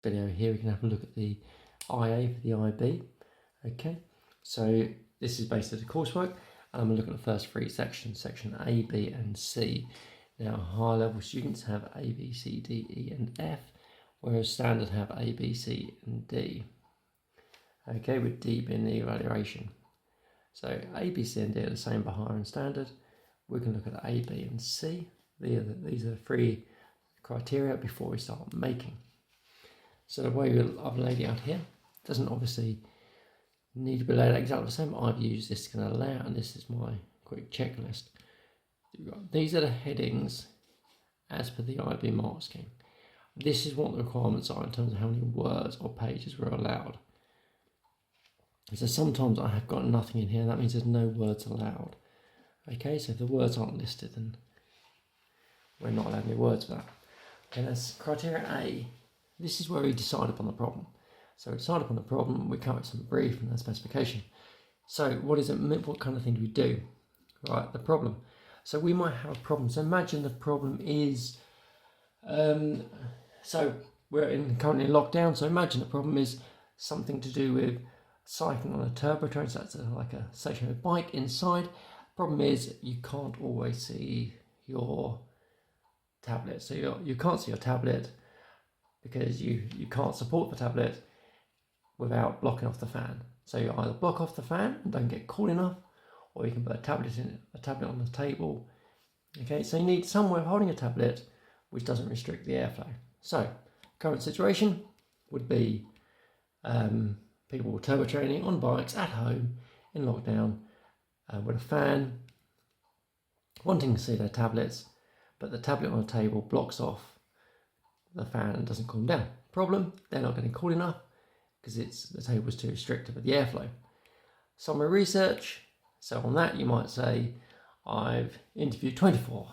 video here, we can have a look at the IA for the IB. Okay, so this is basically the coursework. I'm going to look at the first three sections, section A, B and C. Now higher level students have A, B, C, D, E and F, whereas standard have A, B, C and D. Okay, with D being the evaluation. So A, B, C and D are the same for higher and standard. We can look at A, B and C. These are the three criteria before we start making. So the way I've laid it out here doesn't obviously need to be laid out exactly the same. I've used this kind of layout, and this is my quick checklist. These are the headings as per the IB mark scheme. This is what the requirements are in terms of how many words or pages we're allowed. So sometimes I have got nothing in here, that means there's no words allowed. Okay, so if the words aren't listed, then we're not allowed any words for that. Okay, that's criteria A. This is where we decide upon the problem. So we decide upon the problem, we come up with some brief and a specification. So what is it? What kind of thing do we do? Right, the problem. So we might have a problem. So imagine the problem is, so we're currently in lockdown. So imagine the problem is something to do with cycling on a turbo train. So that's like a stationary bike inside. Problem is you can't always see your tablet. So you can't see your tablet because you can't support the tablet without blocking off the fan. So you either block off the fan and don't get cool enough, or you can put a tablet on the table. Okay, so you need some way of holding a tablet which doesn't restrict the airflow. So current situation would be people turbo training on bikes at home in lockdown with a fan, wanting to see their tablets, but the tablet on the table blocks off the fan and doesn't cool them down. Problem, they're not getting cool enough because the table is too restrictive of the airflow. Summary research. So on that you might say, I've interviewed 24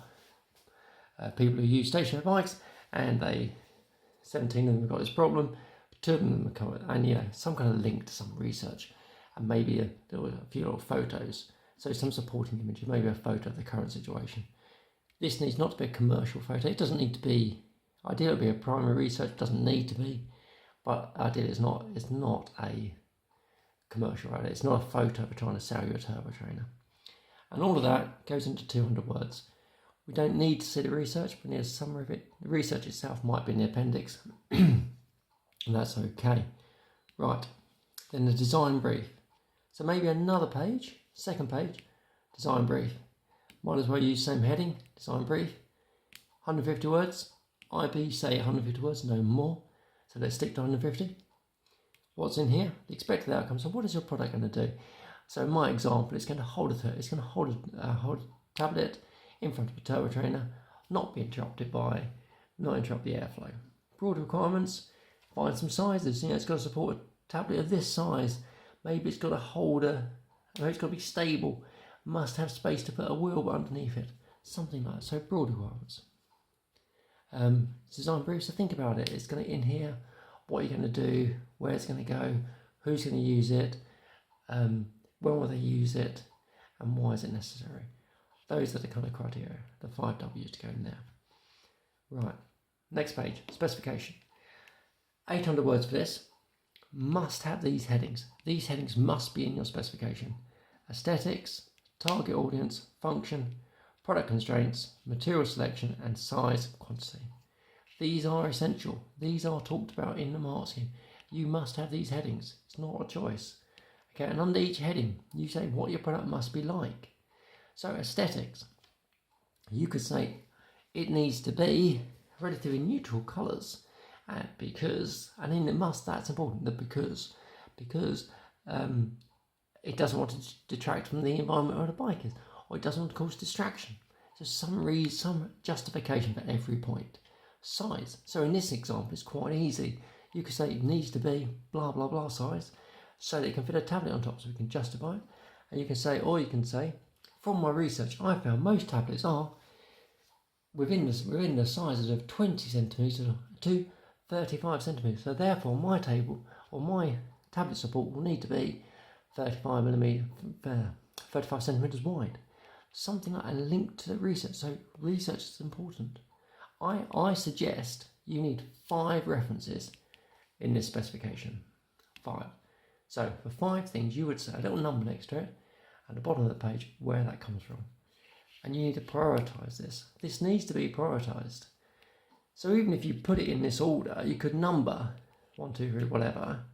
people who use stationary bikes, and 17 of them have got this problem, 2 of them have come, and some kind of link to some research, and maybe there were a few little photos. So some supporting images, maybe a photo of the current situation. This needs not to be a commercial photo. It doesn't need to be, ideally it would be a primary research, it doesn't need to be, but ideally it's not a commercial photo. It's not a photo for trying to sell you a turbo trainer. And all of that goes into 200 words. We don't need to see the research, but need a summary of it. The research itself might be in the appendix, and that's okay. Right, then the design brief. So maybe another page, second page, design brief. Might as well use the same heading, design brief. 150 words. IB say 150 words, no more. So let's stick to 150. What's in here? The expected outcome. So what is your product going to do? So in my example, it's going to hold a tablet in front of a turbo trainer, not interrupt the airflow. Broad requirements. Find some sizes. It's got to support a tablet of this size. Maybe it's got a holder. Maybe it's got to be stable. Must have space to put a wheel underneath it. Something like that. So broad requirements. Design brief. So think about it. It's going to in here. What you're going to do, where it's going to go, who's going to use it, when will they use it, and why is it necessary. Those are the kind of criteria, the 5 W's to go in there. Right, next page, specification. 800 words for this. Must have these headings. These headings must be in your specification. Aesthetics, target audience, function, product constraints, material selection, and size, quantity. These are essential. These are talked about in the mark scheme. You must have these headings. It's not a choice. Okay, and under each heading, you say what your product must be like. So aesthetics, you could say it needs to be relatively neutral colours, and in the must, that's important. The because it doesn't want to detract from the environment where the bike is, or it doesn't want to cause distraction. So some justification for every point. Size. So in this example, it's quite easy. You could say it needs to be blah blah blah size, so that you can fit a tablet on top, so we can justify it. And you can say, from my research, I found most tablets are within the sizes of 20 centimeters to 35 centimeters. So therefore, my table or my tablet support will need to be 35 centimeters wide. Something like a link to the research. So research is important. I suggest you need 5 references in this specification. 5. So for 5 things, you would say a little number next to it at the bottom of the page where that comes from. And you need to prioritize this. This needs to be prioritized. So even if you put it in this order, you could number 1, 2, 3, whatever,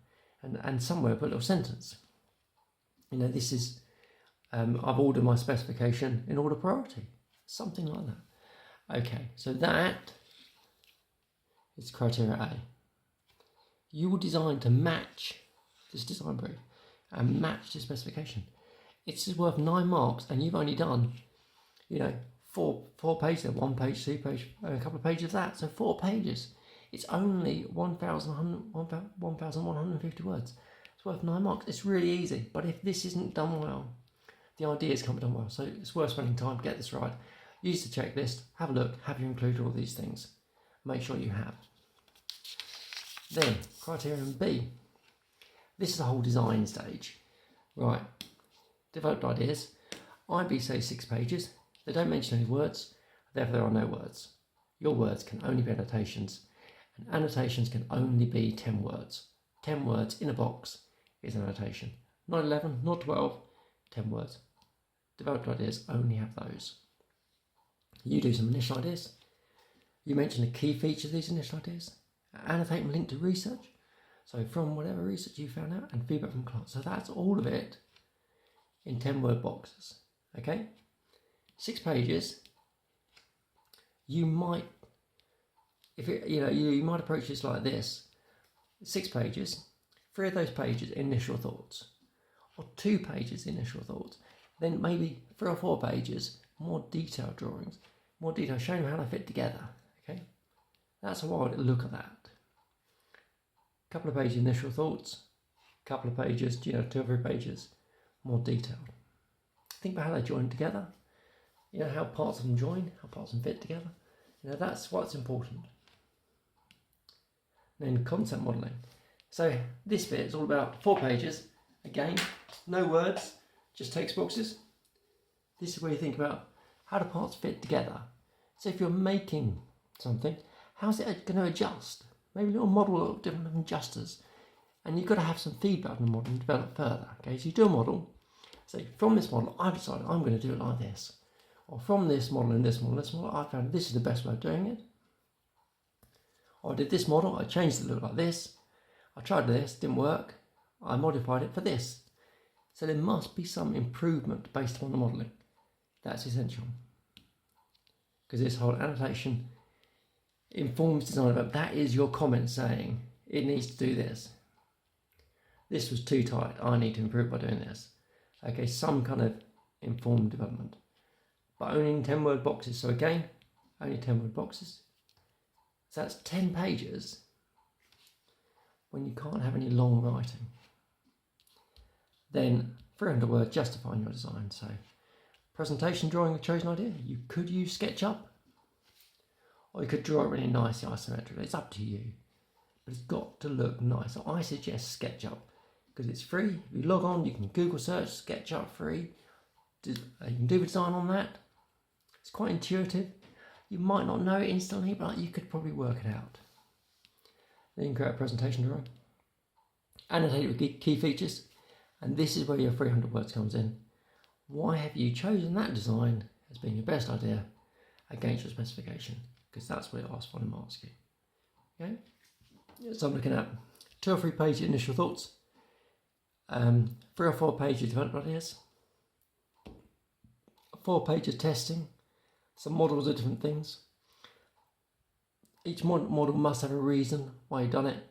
and somewhere put a little sentence. You know, this is, I've ordered my specification in order of priority. Something like that. Okay, so that is criteria A. You will design to match this design brief and match the specification. It's worth 9 marks and you've only done, you know, four pages, 1 page, 2 page, a couple of pages of that, so 4 pages. It's only 1,150 words. It's worth 9 marks. It's really easy, but if this isn't done well, the ideas can't be done well, so it's worth spending time to get this right. Use the checklist, have a look, have you included all these things? Make sure you have. Then, criterion B. This is the whole design stage. Right, developed ideas. IB says 6 pages. They don't mention any words, therefore there are no words. Your words can only be annotations, and annotations can only be 10 words. 10 words in a box is an annotation. Not 11, not 12, 10 words. Developed ideas only have those. You do some initial ideas. You mention the key features of these initial ideas. Annotate and link to research. So from whatever research you found out and feedback from clients. So that's all of it in 10 word boxes. Okay? 6 pages. You might, you might approach this like this. 6 pages. 3 of those pages initial thoughts, or 2 pages initial thoughts. Then maybe 3 or 4 pages more detailed drawings, more detail showing how they fit together. Okay, that's how I would look at that. Couple of pages initial thoughts, couple of pages, 2 or 3 pages more detailed. Think about how they join together. How parts of them join, how parts of them fit together. That's what's important. Then concept modelling. So this bit is all about 4 pages. Again, no words, just text boxes. This is where you think about how do parts fit together. So if you're making something, how's it going to adjust? Maybe a little model of different adjusters. And you've got to have some feedback on the model and develop further. Okay, so you do a model. Say, from this model, I've decided I'm going to do it like this. Or from this model and this model, I found this is the best way of doing it. Or I did this model, I changed it to look like this. I tried this, didn't work. I modified it for this. So there must be some improvement based upon the modelling. That's essential. Because this whole annotation informs design, but that is your comment saying it needs to do this. This was too tight, I need to improve by doing this. Okay, some kind of informed development. But only in 10 word boxes. So again, only 10 word boxes. So that's 10 pages when you can't have any long writing. Then 300 words justifying your design. So presentation drawing a chosen idea. You could use SketchUp, or you could draw it really nicely isometrically. It's up to you, but it's got to look nice. So I suggest SketchUp because it's free. If you log on, you can Google search SketchUp free. You can do a design on that. It's quite intuitive. You might not know it instantly, but you could probably work it out. Then you can create a presentation drawing. Annotate it with key features. And this is where your 300 words comes in. Why have you chosen that design as being your best idea against your specification? Because that's what it asks for in marks scheme. Okay? So I'm looking at 2 or 3 pages initial thoughts, 3 or 4 pages development ideas, 4 pages testing, some models of different things. Each model must have a reason why you've done it,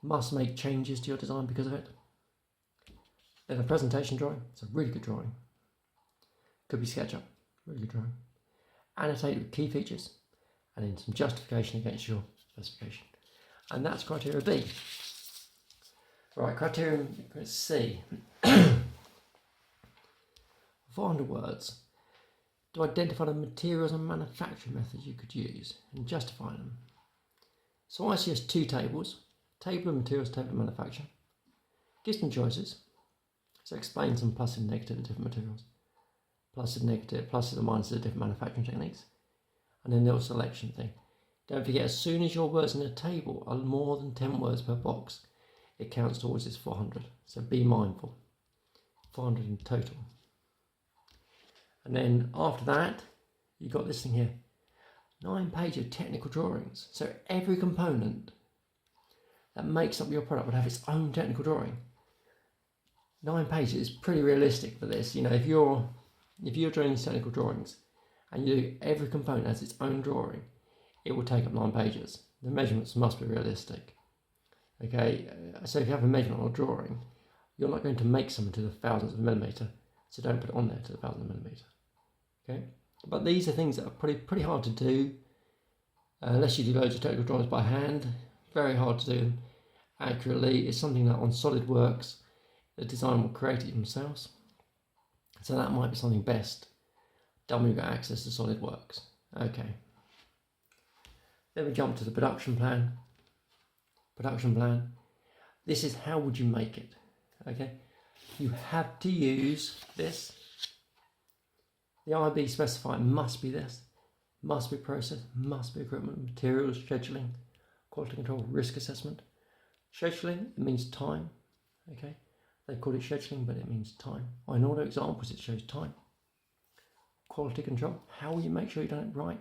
must make changes to your design because of it. Then a presentation drawing, it's a really good drawing. Could be SketchUp, really good drawing. Annotate with key features, and then some justification against your specification. And that's criteria B. Right, criterion C. 400 words. To identify the materials and manufacturing methods you could use and justify them. So I suggest 2 tables. Table of materials, table of manufacture. Give some choices. So explain some plus and negative of different materials. Plus and negative, pluses and minuses of different manufacturing techniques. And then the little selection thing. Don't forget, as soon as your words in a table are more than 10 words per box, it counts towards this 400. So be mindful. 400 in total. And then after that, you've got this thing here. 9 pages of technical drawings. So every component that makes up your product would have its own technical drawing. 9 pages is pretty realistic for this. You know, if you're doing these technical drawings and you do every component has its own drawing, it will take up 9 pages. The measurements must be realistic. Okay, so if you have a measurement or drawing, you're not going to make something to the thousandth of a millimetre, so don't put it on there to the thousandth of a millimetre. Okay, but these are things that are pretty hard to do, unless you do loads of technical drawings by hand. Very hard to do them accurately. It's something that on SolidWorks, the designer will create it themselves. So that might be something best done when you've got access to SolidWorks. Okay. Then we jump to the production plan. Production plan. This is how would you make it. Okay. You have to use this. The IB specifier must be this. Must be process, must be equipment, materials, scheduling, quality control, risk assessment. Scheduling, it means time. Okay. They call it scheduling, but it means time. In all the examples, it shows time. Quality control. How will you make sure you've done it right?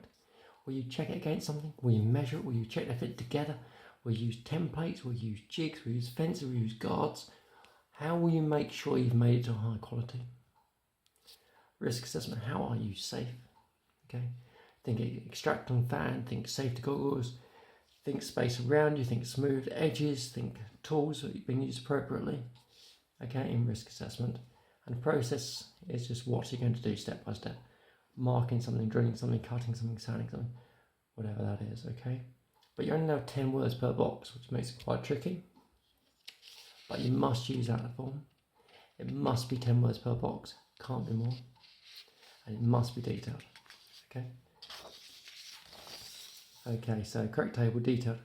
Will you check it against something? Will you measure it? Will you check they fit together? Will you use templates? Will you use jigs? Will you use fences? Will you use guards? How will you make sure you've made it to high quality? Risk assessment. How are you safe? Okay. Think extracting fan. Think safety goggles. Think space around you. Think smooth edges. Think tools that have been used appropriately. Okay, in risk assessment. And the process is just what you're going to do step by step. Marking something, drilling something, cutting something, sanding something, whatever that is, okay? But you only have 10 words per box, which makes it quite tricky. But you must use that form. It must be 10 words per box, can't be more. And it must be detailed, okay? Okay, so correct table, detailed.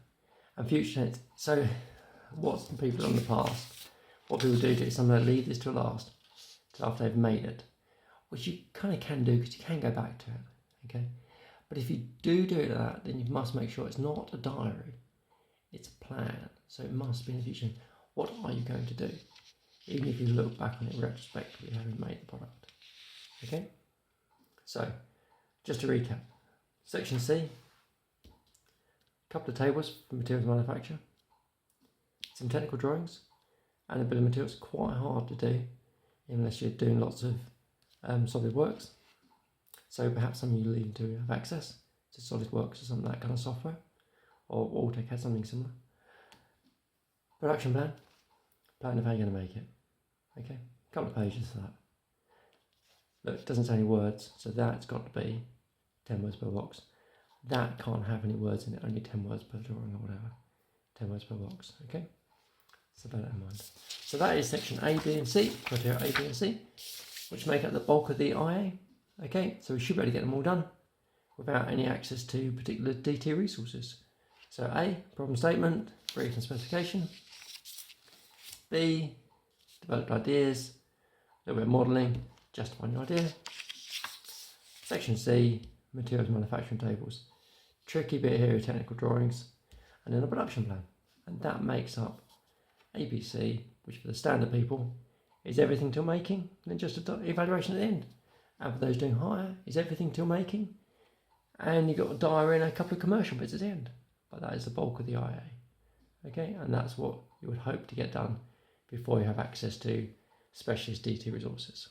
And future tense. So what's the people done in the past? What people do is sometimes they leave this till last, till after they've made it. Which you kind of can do because you can go back to it, okay? But if you do it like that, then you must make sure it's not a diary, it's a plan. So it must be in the future. What are you going to do? Even if you look back on it retrospectively, having made the product, okay? So, just to recap, section C, a couple of tables for materials manufacture, some technical drawings, and a bill of materials. Quite hard to do unless you're doing lots of SolidWorks. So perhaps some of you need to have access to SolidWorks or some of that kind of software, or AutoCAD, something similar. Production plan of how you're going to make it. Okay, a couple of pages for that. Look, it doesn't say any words, so that's got to be 10 words per box. That can't have any words in it, only 10 words per drawing or whatever. 10 words per box, okay? So bear that in mind. So that is section A, B and C, criteria A, B and C, which make up the bulk of the IA. Okay, so we should be able to get them all done without any access to particular DT resources. So A, problem statement, brief and specification. B, developed ideas, a little bit of modelling, justifying your idea. Section C, materials manufacturing tables. Tricky bit here, technical drawings, and then a production plan. And that makes up ABC, which for the standard people is everything till making, and then just an evaluation at the end. And for those doing higher, is everything till making, and you've got a diary and a couple of commercial bits at the end. But that is the bulk of the IA. Okay, and that's what you would hope to get done before you have access to specialist DT resources.